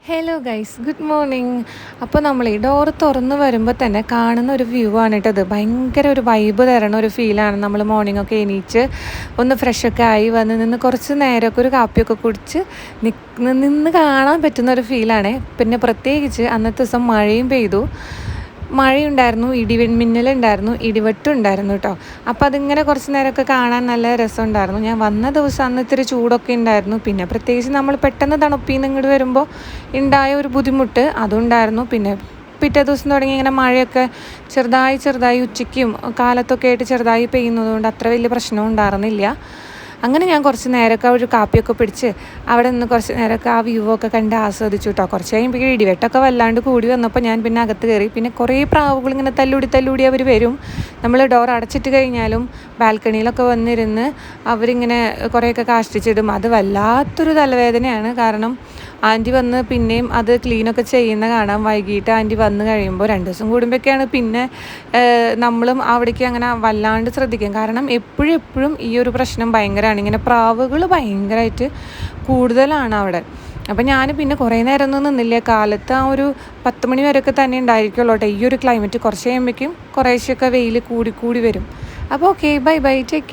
Hello guys, good morning. അപ്പോൾ നമ്മൾ ഈ ഡോറ് തുറന്ന് വരുമ്പോൾ തന്നെ കാണുന്ന ഒരു വ്യൂ ആണ് കേട്ടത്. ഭയങ്കര ഒരു വൈബ് തരണ ഒരു ഫീലാണ്. നമ്മൾ മോർണിംഗ് ഒക്കെ എണീച്ച് ഒന്ന് ഫ്രഷൊക്കെ ആയി വന്ന് നിന്ന് കുറച്ച് നേരമൊക്കെ ഒരു കാപ്പിയൊക്കെ കുടിച്ച് നിന്ന് കാണാൻ പറ്റുന്ന ഒരു ഫീലാണ്. പിന്നെ പ്രത്യേകിച്ച് അന്നത്തെ ദിവസം മഴയും പെയ്തു, മഴയുണ്ടായിരുന്നു, മിന്നലുണ്ടായിരുന്നു, ഇടിവെട്ടുണ്ടായിരുന്നു കേട്ടോ. അപ്പോൾ അതിങ്ങനെ കുറച്ച് നേരമൊക്കെ കാണാൻ നല്ല രസമുണ്ടായിരുന്നു. ഞാൻ വന്ന ദിവസം അന്ന് ഇത്തിരി ചൂടൊക്കെ ഉണ്ടായിരുന്നു. പിന്നെ പ്രത്യേകിച്ച് നമ്മൾ പെട്ടെന്ന് തണുപ്പിൽ നിന്ന് ഇങ്ങോട്ട് വരുമ്പോൾ ഉണ്ടായ ഒരു ബുദ്ധിമുട്ട് അതുണ്ടായിരുന്നു. പിന്നെ പിറ്റേ ദിവസം തുടങ്ങി ഇങ്ങനെ മഴയൊക്കെ ചെറുതായി ഉച്ചയ്ക്കും കാലത്തൊക്കെ ആയിട്ട് ചെറുതായി പെയ്യുന്നതുകൊണ്ട് അത്ര വലിയ പ്രശ്നം ഉണ്ടായിരുന്നില്ല. അങ്ങനെ ഞാൻ കുറച്ച് നേരമൊക്കെ ഒരു കാപ്പിയൊക്കെ പിടിച്ച് അവിടെ നിന്ന് കുറച്ച് നേരമൊക്കെ ആ വ്യൂ ഒക്കെ കണ്ട് ആസ്വദിച്ചു കേട്ടോ. കുറച്ച് കഴിയുമ്പോൾ ഇടിവെട്ടൊക്കെ വല്ലാണ്ട് കൂടി വന്നപ്പോൾ ഞാൻ പിന്നെ അകത്ത് കയറി. പിന്നെ കുറേ പ്രാവുകൾ ഇങ്ങനെ തല്ലൂടി അവർ വരും. നമ്മൾ ഡോർ അടച്ചിട്ട് കഴിഞ്ഞാലും ബാൽക്കണിയിലൊക്കെ വന്നിരുന്ന് അവരിങ്ങനെ കുറേയൊക്കെ കാഷ്ടിച്ചിടും. അത് വല്ലാത്തൊരു തലവേദനയാണ്. കാരണം ആൻറ്റി വന്ന് പിന്നെയും അത് ക്ലീനൊക്കെ ചെയ്യുന്ന കാണാം. വൈകിട്ട് ആൻറ്റി വന്ന് കഴിയുമ്പോൾ 2 ദിവസം കൂടുമ്പോഴൊക്കെയാണ് പിന്നെ നമ്മളും അവിടേക്ക് അങ്ങനെ വല്ലാണ്ട് ശ്രദ്ധിക്കും. കാരണം എപ്പോഴും ഈ ഒരു പ്രശ്നം ഭയങ്കരമാണ്. ഇങ്ങനെ പ്രാവുകൾ ഭയങ്കരമായിട്ട് കൂടുതലാണ് അവിടെ. അപ്പം ഞാൻ പിന്നെ കുറേ നേരമൊന്നും നിന്നില്ല. കാലത്ത് ആ ഒരു 10 മണി വരെയൊക്കെ തന്നെ ഉണ്ടായിരിക്കുള്ളൂ കേട്ടോ. ഈ ഒരു ക്ലൈമറ്റ് കുറച്ച് കഴിയുമ്പോഴേക്കും കുറേശ്ശൊക്കെ വെയിൽ കൂടി വരും. അപ്പോൾ ഓക്കെ, ബൈ ടേക്ക് കെയർ.